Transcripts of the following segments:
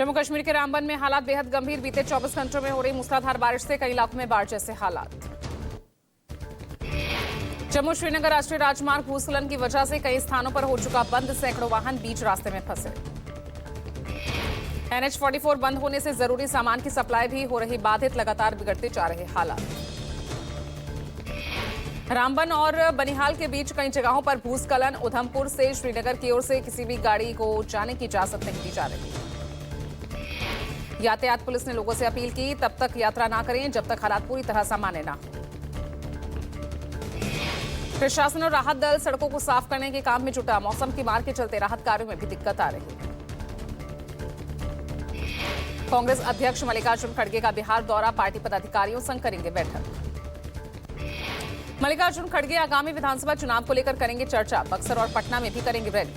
जम्मू कश्मीर के रामबन में हालात बेहद गंभीर। बीते 24 घंटों में हो रही मूसलाधार बारिश से कई इलाकों में बाढ़ जैसे हालात। जम्मू श्रीनगर राष्ट्रीय राजमार्ग भूस्खलन की वजह से कई स्थानों पर हो चुका बंद, सैकड़ों वाहन बीच रास्ते में फंसे। NH-44 बंद होने से जरूरी सामान की सप्लाई भी हो रही बाधित, लगातार बिगड़ते जा रहे हालात। रामबन और बनिहाल के बीच कई जगहों पर भूस्खलन। उधमपुर से श्रीनगर की ओर से किसी भी गाड़ी को जाने की इजाजत नहीं दी जा रही। यातायात पुलिस ने लोगों से अपील की, तब तक यात्रा ना करें जब तक हालात पूरी तरह सामान्य ना हो। प्रशासन और राहत दल सड़कों को साफ करने के काम में जुटा। मौसम की मार के चलते राहत कार्यों में भी दिक्कत आ रही है। कांग्रेस अध्यक्ष मल्लिकार्जुन खड़गे का बिहार दौरा, पार्टी पदाधिकारियों संग करेंगे बैठक। मल्लिकार्जुन खड़गे आगामी विधानसभा चुनाव को लेकर करेंगे चर्चा। बक्सर और पटना में भी करेंगे रैली।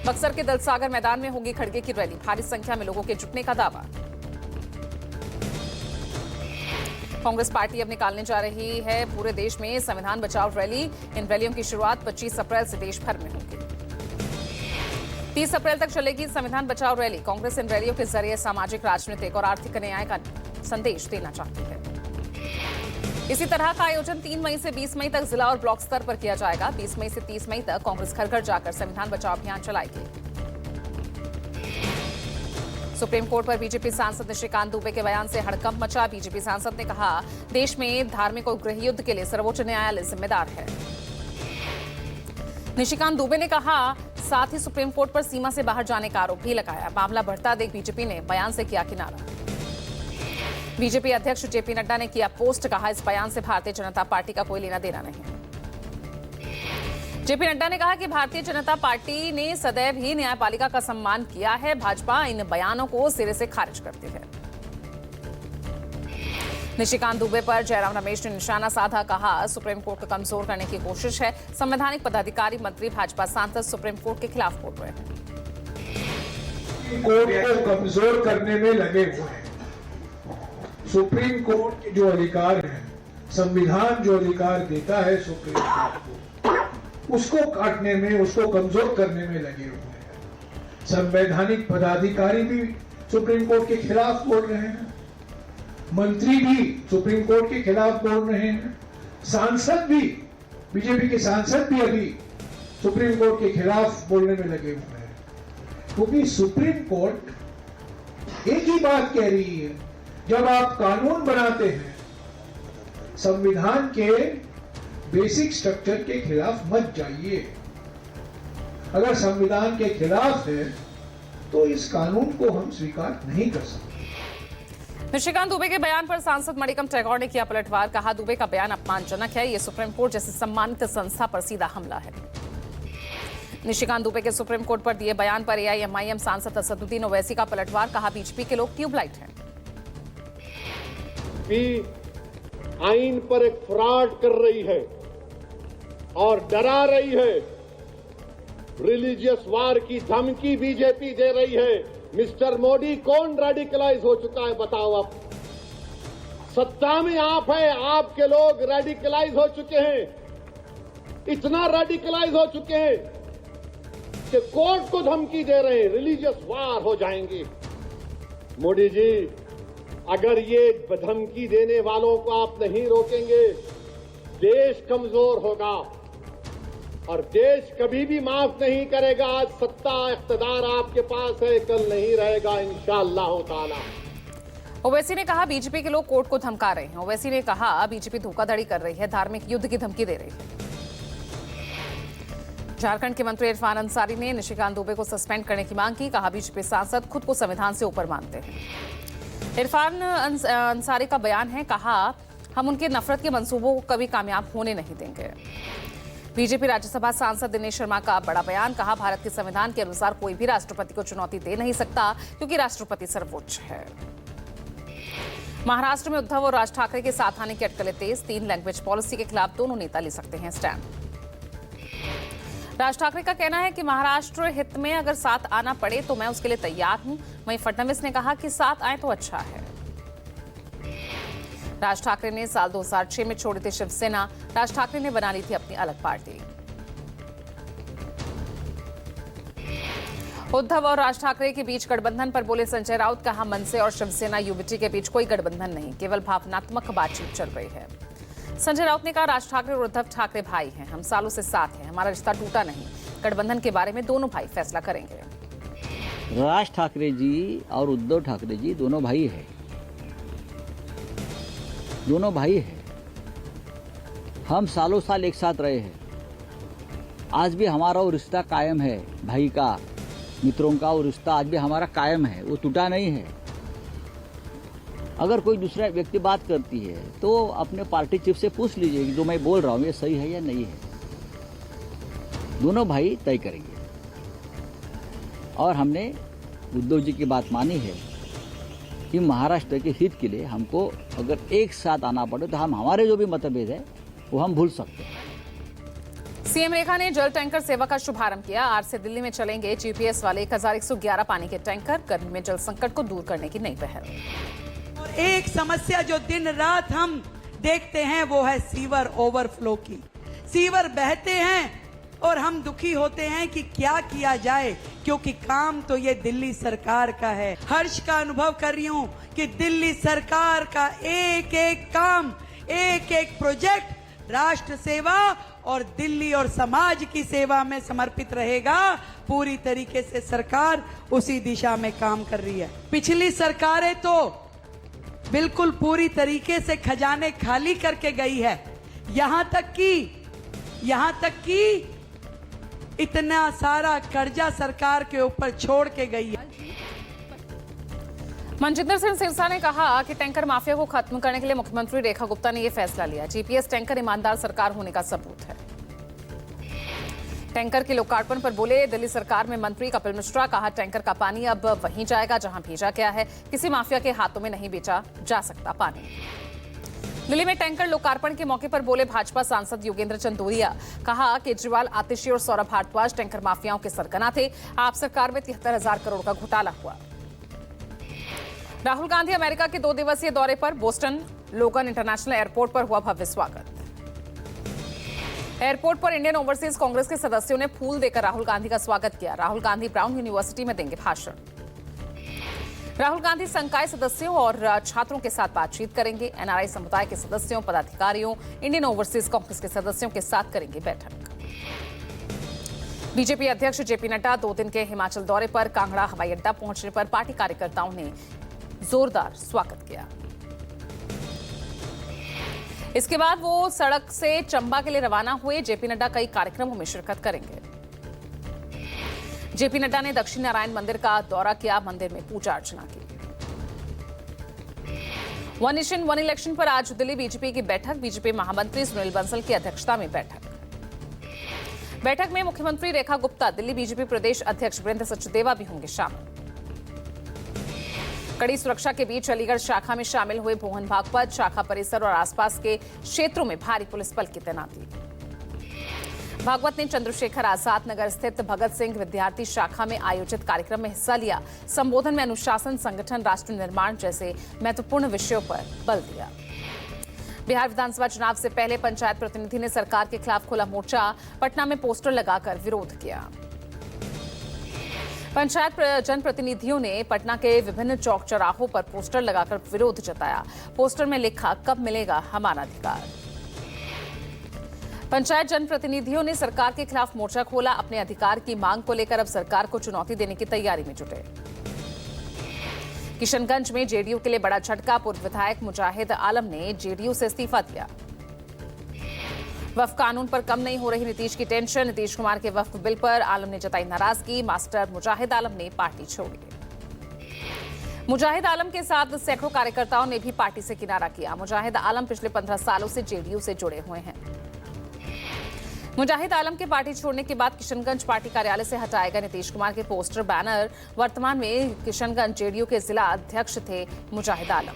बक्सर के दलसागर मैदान में होगी खड़गे की रैली। भारी संख्या में लोगों के जुटने का दावा। कांग्रेस पार्टी अब निकालने जा रही है पूरे देश में संविधान बचाओ रैली। इन रैलियों की शुरुआत 25 अप्रैल से देश भर में होगी। 30 अप्रैल तक चलेगी संविधान बचाओ रैली। कांग्रेस इन रैलियों के जरिए सामाजिक, राजनीतिक और आर्थिक न्याय का संदेश देना चाहती है। इसी तरह का आयोजन 3 मई से 20 मई तक जिला और ब्लॉक स्तर पर किया जाएगा। 20 मई से 30 मई तक कांग्रेस घर घर जाकर संविधान बचाओ अभियान चलाएगी। सुप्रीम कोर्ट पर बीजेपी सांसद निशिकांत दुबे के बयान से हड़कंप मचा। बीजेपी सांसद ने कहा, देश में धार्मिक और गृह युद्ध के लिए सर्वोच्च न्यायालय जिम्मेदार है। निशिकांत दुबे ने कहा, साथ ही सुप्रीम कोर्ट पर सीमा से बाहर जाने का आरोप भी लगाया। मामला बढ़ता देख बीजेपी ने बयान से किया किनारा। बीजेपी अध्यक्ष जेपी नड्डा ने किया पोस्ट, कहा इस बयान से भारतीय जनता पार्टी का कोई लेना देना नहीं। जेपी नड्डा ने कहा कि भारतीय जनता पार्टी ने सदैव ही न्यायपालिका का सम्मान किया है। भाजपा इन बयानों को सिरे से खारिज करती है। निशिकांत दुबे पर जयराम रमेश ने निशाना साधा, कहा सुप्रीम कोर्ट को कमजोर करने की कोशिश है। संवैधानिक पदाधिकारी, मंत्री, भाजपा सांसद सुप्रीम कोर्ट के खिलाफ बोल रहे हैं। कोर्ट को कमजोर करने में लगे हुए हैं। सुप्रीम कोर्ट के जो अधिकार हैं, संविधान जो अधिकार देता है सुप्रीम कोर्ट को, उसको काटने में, उसको कमजोर करने में लगे हुए हैं। संवैधानिक पदाधिकारी भी सुप्रीम कोर्ट के खिलाफ बोल रहे हैं, मंत्री भी सुप्रीम कोर्ट के खिलाफ बोल रहे हैं, सांसद भी, बीजेपी के सांसद भी अभी सुप्रीम कोर्ट के खिलाफ बोलने में लगे हुए हैं। क्योंकि सुप्रीम कोर्ट एक ही बात कह रही है, जब आप कानून बनाते हैं, संविधान के बेसिक स्ट्रक्चर के खिलाफ मत जाइए। अगर संविधान के खिलाफ है तो इस कानून को हम स्वीकार नहीं कर सकते। निशिकांत दुबे के बयान पर सांसद मणिकम टैगोर ने किया पलटवार, कहा दुबे का बयान अपमानजनक है। ये सुप्रीम कोर्ट जैसे सम्मानित संस्था पर सीधा हमला है। निशिकांत दुबे के सुप्रीम कोर्ट पर दिए बयान पर AIMIM सांसद असदुद्दीन ओवैसी का पलटवार, कहा बीजेपी के लोग ट्यूबलाइट हैं। आइन पर एक फ्रॉड कर रही है और डरा रही है। रिलीजियस वार की धमकी बीजेपी दे रही है। मिस्टर मोदी, कौन रेडिकलाइज हो चुका है बताओ आप? सत्ता में आप है, आपके लोग रेडिकलाइज हो चुके हैं। इतना रेडिकलाइज हो चुके हैं कि कोर्ट को धमकी दे रहे हैं, रिलीजियस वार हो जाएंगी। मोदी जी, अगर ये धमकी देने वालों को आप नहीं रोकेंगे, देश कमजोर होगा और देश कभी भी माफ नहीं करेगा। आज सत्ता इख्तिदार आपके पास है, कल नहीं रहेगा इंशाअल्लाह ताला। ओवैसी ने कहा बीजेपी के लोग कोर्ट को धमका रहे हैं। ओवैसी ने कहा बीजेपी धोखाधड़ी कर रही है, धार्मिक युद्ध की धमकी दे रही है। झारखंड के मंत्री इरफान अंसारी ने निशिकांत दुबे को सस्पेंड करने की मांग की, कहा बीजेपी सांसद खुद को संविधान से ऊपर मानते हैं। इरफान अंसारी का बयान है, कहा हम उनके नफरत के मंसूबों को कभी कामयाब होने नहीं देंगे। बीजेपी राज्यसभा सांसद दिनेश शर्मा का बड़ा बयान, कहा भारत के संविधान के अनुसार कोई भी राष्ट्रपति को चुनौती दे नहीं सकता क्योंकि राष्ट्रपति सर्वोच्च है। महाराष्ट्र में उद्धव और राज ठाकरे के साथ आने की अटकलें तेज। 3 लैंग्वेज पॉलिसी के खिलाफ दोनों नेता ले सकते हैं स्टैंड। राज ठाकरे का कहना है कि महाराष्ट्र हित में अगर साथ आना पड़े तो मैं उसके लिए तैयार हूं। वहीं फडणवीस ने कहा कि साथ आए तो अच्छा है। राज ठाकरे ने साल 2006 में छोड़ी थी शिवसेना। राज ठाकरे ने बना ली थी अपनी अलग पार्टी। उद्धव और राज ठाकरे के बीच गठबंधन पर बोले संजय राउत, कहा मनसे और शिवसेना यूबीटी के बीच कोई गठबंधन नहीं, केवल भावनात्मक बातचीत चल रही है। संजय राउत ने कहा राज ठाकरे और उद्धव ठाकरे भाई हैं, हम सालों से साथ हैं, हमारा रिश्ता टूटा नहीं। गठबंधन के बारे में दोनों भाई फैसला करेंगे। राज ठाकरे जी और उद्धव ठाकरे जी दोनों भाई हैं, दोनों भाई हैं। हम सालों साल एक साथ रहे हैं, आज भी हमारा वो रिश्ता कायम है, भाई का, मित्रों का वो रिश्ता आज भी हमारा कायम है, वो टूटा नहीं है। अगर कोई दूसरा व्यक्ति बात करती है तो अपने पार्टी चीफ से पूछ लीजिए कि जो मैं बोल रहा हूँ ये सही है या नहीं है। दोनों भाई तय करेंगे और हमने उद्धव जी की बात मानी है कि महाराष्ट्र के हित के लिए हमको अगर एक साथ आना पड़े तो हम हमारे जो भी मतभेद है वो हम भूल सकते हैं। सीएम रेखा ने जल टैंकर सेवा का शुभारंभ किया। आज से दिल्ली में चलेंगे जीपीएस वाले 1111 पानी के टैंकर। गर्मी में जल संकट को दूर करने की नई पहल। और एक समस्या जो दिन रात हम देखते हैं वो है सीवर ओवरफ्लो की। सीवर बहते हैं और हम दुखी होते हैं कि क्या किया जाए, क्योंकि काम तो ये दिल्ली सरकार का है। हर्ष का अनुभव कर रही हूँ कि दिल्ली सरकार का एक एक काम, एक एक प्रोजेक्ट राष्ट्र सेवा और दिल्ली और समाज की सेवा में समर्पित रहेगा। पूरी तरीके से सरकार उसी दिशा में काम कर रही है। पिछली सरकारें तो बिल्कुल पूरी तरीके से खजाने खाली करके गई है, यहां तक कि इतना सारा कर्जा सरकार के ऊपर छोड़ के गई है। मनजिंदर सिंह सिरसा ने कहा कि टैंकर माफिया को खत्म करने के लिए मुख्यमंत्री रेखा गुप्ता ने यह फैसला लिया। जीपीएस टैंकर ईमानदार सरकार होने का सबूत है। टैंकर के लोकार्पण पर बोले दिल्ली सरकार में मंत्री कपिल मिश्रा, कहा टैंकर का पानी अब वहीं जाएगा जहां भेजा गया है, किसी माफिया के हाथों में नहीं बेचा जा सकता पानी। दिल्ली में टैंकर लोकार्पण के मौके पर बोले भाजपा सांसद योगेंद्र चंदोरिया, कहा केजरीवाल, आतिशी और सौरभ भारद्वाज टैंकर माफियाओं के सरगना थे। आप सरकार में 73,000 करोड़ का घोटाला हुआ। राहुल गांधी अमेरिका के 2 दिवसीय दौरे पर बोस्टन लोगन इंटरनेशनल एयरपोर्ट पर हुआ भव्य स्वागत। एयरपोर्ट पर इंडियन ओवरसीज कांग्रेस के सदस्यों ने फूल देकर राहुल गांधी का स्वागत किया। राहुल गांधी ब्राउन यूनिवर्सिटी में देंगे भाषण। राहुल गांधी संकाय सदस्यों और छात्रों के साथ बातचीत करेंगे। एनआरआई समुदाय के सदस्यों, पदाधिकारियों, इंडियन ओवरसीज कांग्रेस के सदस्यों के साथ करेंगे बैठक। बीजेपी अध्यक्ष जेपी नड्डा 2 दिन के हिमाचल दौरे पर कांगड़ा हवाई अड्डा पहुंचने पर पार्टी कार्यकर्ताओं ने जोरदार स्वागत किया। इसके बाद वो सड़क से चंबा के लिए रवाना हुए। जेपी नड्डा कई कार्यक्रमों में शिरकत करेंगे। जेपी नड्डा ने दक्षिण नारायण मंदिर का दौरा किया, मंदिर में पूजा अर्चना की। वन नेशन वन इलेक्शन पर आज दिल्ली बीजेपी की बैठक। बीजेपी महामंत्री सुनील बंसल की अध्यक्षता में बैठक में मुख्यमंत्री रेखा गुप्ता, दिल्ली बीजेपी प्रदेश अध्यक्ष वृंद सचदेवा भी होंगे शामिल। कड़ी सुरक्षा के बीच अलीगढ़ शाखा में शामिल हुए मोहन भागवत, शाखा परिसर और आसपास के क्षेत्रों में भारी पुलिस बल की तैनाती। भागवत ने चंद्रशेखर आजाद नगर स्थित भगत सिंह विद्यार्थी शाखा में आयोजित कार्यक्रम में हिस्सा लिया। संबोधन में अनुशासन, संगठन, राष्ट्र निर्माण जैसे महत्वपूर्ण विषयों पर बल दिया। बिहार विधानसभा चुनाव से पहले पंचायत प्रतिनिधि ने सरकार के खिलाफ खोला मोर्चा। पटना में पोस्टर लगाकर विरोध किया। पंचायत जनप्रतिनिधियों ने पटना के विभिन्न चौक चौराहों पर पोस्टर लगाकर विरोध जताया। पोस्टर में लिखा, कब मिलेगा हमारा अधिकार। पंचायत जनप्रतिनिधियों ने सरकार के खिलाफ मोर्चा खोला। अपने अधिकार की मांग को लेकर अब सरकार को चुनौती देने की तैयारी में जुटे। किशनगंज में जेडीयू के लिए बड़ा झटका। पूर्व विधायक मुजाहिद आलम ने जेडीयू से इस्तीफा दिया। वक्फ कानून पर कम नहीं हो रही नीतीश की टेंशन। नीतीश कुमार के वक्फ बिल पर आलम ने जताई नाराजगी। मास्टर मुजाहिद आलम ने पार्टी छोड़ी। मुजाहिद आलम के साथ सैकड़ों कार्यकर्ताओं ने भी पार्टी से किनारा किया। मुजाहिद आलम पिछले 15 सालों से जेडीयू से जुड़े हुए हैं। मुजाहिद आलम के पार्टी छोड़ने के बाद किशनगंज पार्टी कार्यालय से हटाए गए नीतीश कुमार के पोस्टर बैनर। वर्तमान में किशनगंज जेडीयू के जिला अध्यक्ष थे मुजाहिद आलम।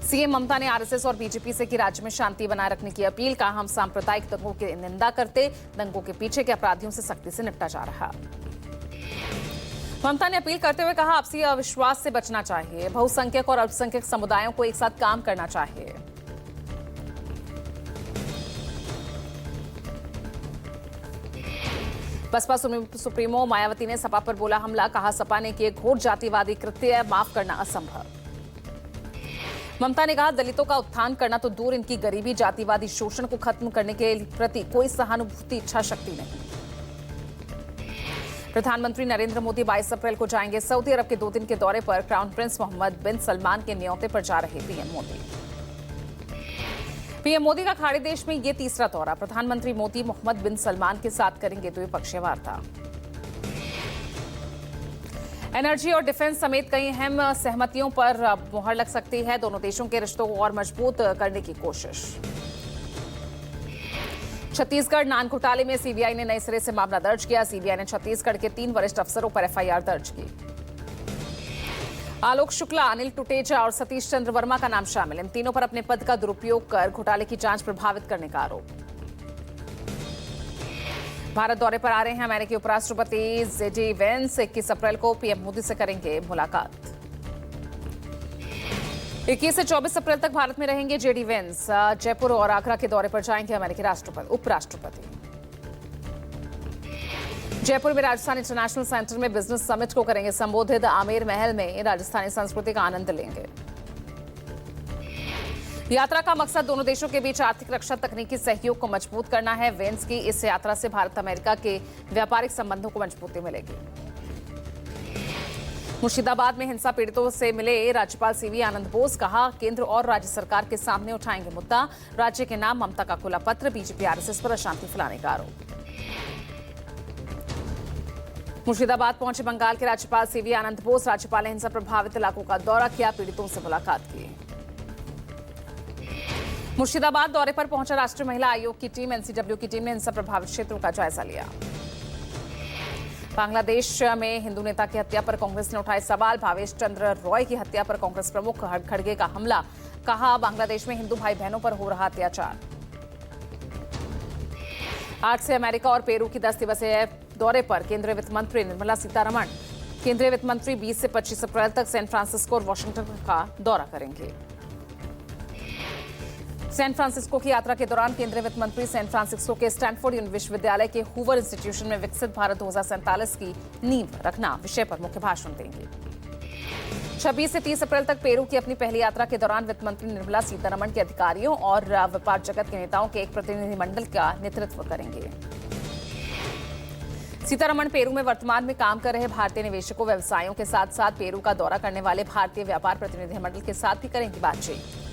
सीएम ममता ने आरएसएस और बीजेपी से की राज्य में शांति बनाए रखने की अपील। कहा, हम सांप्रदायिक दंगों की निंदा करते, दंगों के पीछे के अपराधियों से सख्ती से निपटा जा रहा। ममता ने अपील करते हुए कहा, आपसी अविश्वास से बचना चाहिए। बहुसंख्यक और अल्पसंख्यक समुदायों को एक साथ काम करना चाहिए। बसपा सुप्रीमो मायावती ने सपा पर बोला हमला, कहा सपा ने किए घोर जातिवादी कृत्य, माफ करना असंभव। ममता ने कहा दलितों का उत्थान करना तो दूर, इनकी गरीबी जातिवादी शोषण को खत्म करने के प्रति कोई सहानुभूति इच्छा शक्ति नहीं। प्रधानमंत्री नरेंद्र मोदी 22 अप्रैल को जाएंगे सऊदी अरब के 2 दिन के दौरे पर। क्राउन प्रिंस मोहम्मद बिन सलमान के न्योते पर जा रहे पीएम मोदी। पीएम मोदी का खाड़ी देश में ये तीसरा दौरा। प्रधानमंत्री मोदी मोहम्मद बिन सलमान के साथ करेंगे द्विपक्षीय वार्ता। एनर्जी और डिफेंस समेत कई अहम सहमतियों पर मुहर लग सकती है। दोनों देशों के रिश्तों को और मजबूत करने की कोशिश। छत्तीसगढ़ नान घोटाले में सीबीआई ने नए सिरे से मामला दर्ज किया। सीबीआई ने छत्तीसगढ़ के 3 वरिष्ठ अफसरों पर एफआईआर दर्ज की। आलोक शुक्ला, अनिल टुटेजा और सतीश चंद्र वर्मा का नाम शामिल। इन तीनों पर अपने पद का दुरुपयोग कर घोटाले की जांच प्रभावित करने का आरोप। भारत दौरे पर आ रहे हैं अमेरिकी उपराष्ट्रपति जेडी वेंस। 21 अप्रैल को पीएम मोदी से करेंगे मुलाकात। 21 से 24 अप्रैल तक भारत में रहेंगे जेडी वेंस। जयपुर और आगरा के दौरे पर जाएंगे अमेरिकी उपराष्ट्रपति। जयपुर में राजस्थान इंटरनेशनल सेंटर में बिजनेस समिट को करेंगे संबोधित। आमेर महल में राजस्थानी संस्कृति का आनंद लेंगे। यात्रा का मकसद दोनों देशों के बीच आर्थिक, रक्षा, तकनीकी सहयोग को मजबूत करना है। वेंस की इस यात्रा से भारत अमेरिका के व्यापारिक संबंधों को मजबूती मिलेगी। मुर्शिदाबाद में हिंसा पीड़ितों से मिले राज्यपाल सीवी आनंद बोस। कहा केंद्र और राज्य सरकार के सामने उठाएंगे मुद्दा। राज्य के नाम ममता का खुला पत्र। बीजेपी आरएसएस पर अशांति फैलाने का आरोप। मुर्शिदाबाद पहुंचे बंगाल के राज्यपाल सीवी आनंद बोस। राज्यपाल ने हिंसा प्रभावित इलाकों का दौरा किया, पीड़ितों से मुलाकात की। मुर्शिदाबाद दौरे पर पहुंचा राष्ट्रीय महिला आयोग की टीम। एनसीडब्ल्यू की टीम ने हिंसा प्रभावित क्षेत्रों का जायजा लिया। बांग्लादेश में हिंदू नेता की हत्या पर कांग्रेस ने उठाए सवाल। भावेश चंद्र रॉय की हत्या पर कांग्रेस प्रमुख खड़गे का हमला। कहा बांग्लादेश में हिंदू भाई बहनों पर हो रहा अत्याचार। 8 से अमेरिका और पेरू की 10 दिवसीय दौरे पर केंद्रीय वित्त मंत्री निर्मला सीतारमण। केंद्रीय वित्त मंत्री 20 से 25 अप्रैल तक सैन फ्रांसिस्को और वॉशिंगटन का दौरा करेंगे। सैन फ्रांसिस्को की यात्रा के दौरान केंद्रीय वित्त मंत्री सैन फ्रांसिस्को के स्टैनफोर्ड विश्वविद्यालय के हूवर इंस्टीट्यूशन में विकसित भारत 2047 की नींव रखना विषय पर मुख्य भाषण देंगे। 26 से 30 अप्रैल तक पेरू की अपनी पहली यात्रा के दौरान वित्त मंत्री निर्मला सीतारमण के अधिकारियों और व्यापार जगत के नेताओं के एक प्रतिनिधिमंडल का नेतृत्व करेंगे। सीतारमण पेरू में वर्तमान में काम कर रहे भारतीय निवेशकों, व्यवसायियों के साथ साथ पेरू का दौरा करने वाले भारतीय व्यापार प्रतिनिधिमंडल के साथ भी करेंगी बातचीत।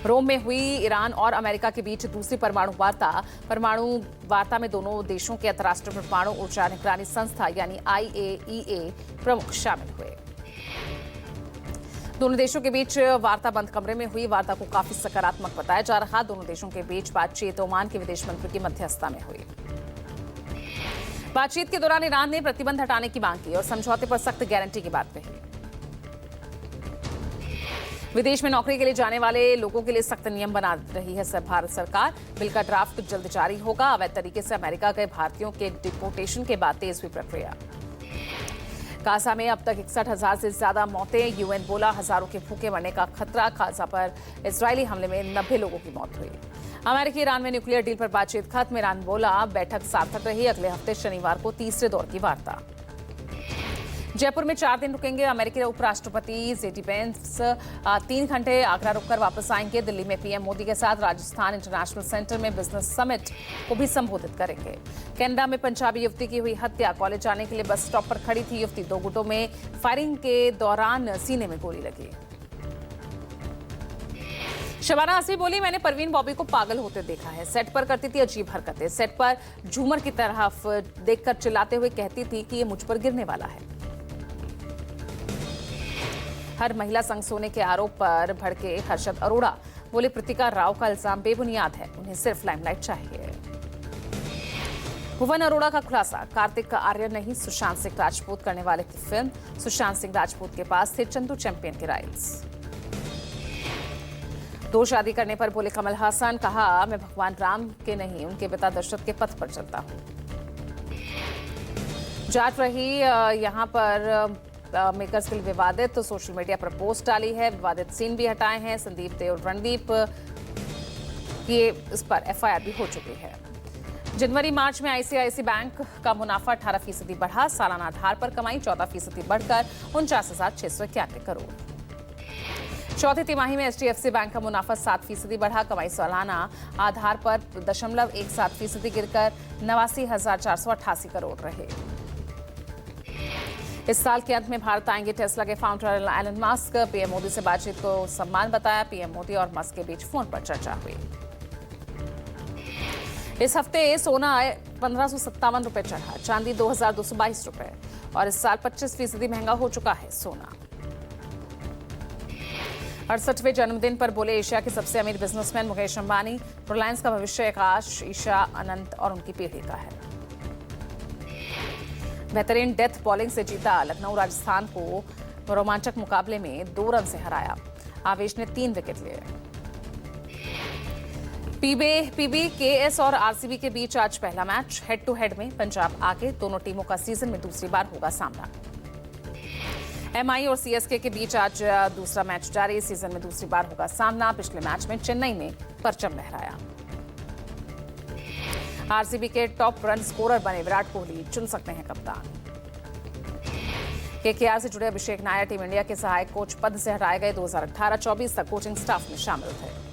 रोम में हुई ईरान और अमेरिका के बीच दूसरी परमाणु वार्ता में दोनों देशों के अंतर्राष्ट्रीय परमाणु ऊर्जा निगरानी संस्था यानी IAEA प्रमुख शामिल हुए। दोनों देशों के बीच वार्ता बंद कमरे में हुई। वार्ता को काफी सकारात्मक बताया जा रहा। दोनों देशों के बीच बातचीत ओमान के विदेश मंत्री की मध्यस्थता में हुई। बातचीत के दौरान ईरान ने प्रतिबंध हटाने की मांग की और समझौते पर सख्त गारंटी की बात कही। विदेश में नौकरी के लिए जाने वाले लोगों के लिए सख्त नियम बना रही है भारत सरकार। बिल का ड्राफ्ट जल्द जारी होगा। अवैध तरीके से अमेरिका गए भारतीयों के डिपोर्टेशन के बाद तेज हुई प्रक्रिया। गाजा में अब तक 61,000 से ज्यादा मौतें। यूएन बोला हजारों के भूखे मरने का खतरा। गाजा पर इजरायली हमले में 90 लोगों की मौत हुई। अमेरिकी ईरान में न्यूक्लियर डील पर बातचीत खत्म। ईरान बोला बैठक सार्थक रही। अगले हफ्ते शनिवार को तीसरे दौर की वार्ता। जयपुर में 4 दिन रुकेंगे अमेरिकी उपराष्ट्रपति जेडी वेंस। 3 घंटे आगरा रुककर वापस आएंगे। दिल्ली में पीएम मोदी के साथ राजस्थान इंटरनेशनल सेंटर में बिजनेस समिट को भी संबोधित करेंगे। कनाडा में पंजाबी युवती की हुई हत्या। कॉलेज जाने के लिए बस स्टॉप पर खड़ी थी युवती। 2 गुटों में फायरिंग के दौरान सीने में गोली लगी। शबाना आजमी बोली मैंने परवीन बॉबी को पागल होते देखा है। सेट पर करती थी अजीब हरकतें। सेट पर झूमर की तरफ देखकर चिल्लाते हुए कहती थी कि ये मुझ पर गिरने वाला है। हर महिला संग सोने के आरोप पर भड़के हर्षद अरोड़ा। बोले प्रीतिका राव का इल्जाम बेबुनियाद है। उन्हें सिर्फ लाइमलाइट चाहिए। भुवन अरोड़ा का खुलासा। कार्तिक आर्यन नहीं सुशांत सिंह राजपूत करने वाले की फिल्म। सुशांत सिंह राजपूत के पास थे चंदू चैंपियन के राइट्स। 2 शादी करने पर बोले कमल हासन। कहा मैं भगवान राम के नहीं उनके पिता दशरथ के पथ पर चलता हूं। जाट रही यहां पर मेकर्स के लिए विवादित तो सोशल मीडिया पर पोस्ट डाली है। विवादित सीन भी हटाए हैं। संदीप देव रणदीप की इस पर एफआईआर भी हो चुकी है। जनवरी मार्च में आईसीआईसी बैंक का मुनाफा 18% बढ़ा। सालाना आधार पर कमाई 14% बढ़कर 49,691 करोड़। चौथी तिमाही में एचडीएफसी बैंक का मुनाफा 7% बढ़ा। कमाई सालाना आधार पर 0.17% गिरकर 89,488 करोड़ रहे। इस साल के अंत में भारत आएंगे टेस्ला के founder Elon Musk. PM Modi से बातचीत को सम्मान बताया। पीएम मोदी और मस्क के बीच फोन पर चर्चा हुई। इस हफ्ते सोना 1,557 रुपए चढ़ा, चांदी 2,222 रुपए और इस साल 25% महंगा हो चुका है सोना। 68वें जन्मदिन पर बोले एशिया के सबसे अमीर बिजनेसमैन मुकेश अंबानी। रिलायंस का भविष्य आकाश, ईशा, अनंत और उनकी पीढ़ी का है। बेहतरीन डेथ बॉलिंग से जीता लखनऊ राजस्थान को रोमांचक मुकाबले में 2 रन से हराया। आवेश ने 3 विकेट लिए। पीबी, केएस और आरसीबी के बीच आज पहला मैच। हेड टू हेड में पंजाब आगे। दोनों टीमों का सीजन में दूसरी बार होगा सामना। एमआई और सीएसके के बीच आज दूसरा मैच जारी। सीजन में दूसरी बार होगा सामना। पिछले मैच में चेन्नई ने परचम लहराया। आरसीबी के टॉप रन स्कोरर बने विराट कोहली, चुन सकते हैं कप्तान। केकेआर से जुड़े अभिषेक नायर टीम इंडिया के सहायक कोच पद से हटाए गए। 2018-24 तक कोचिंग स्टाफ में शामिल थे।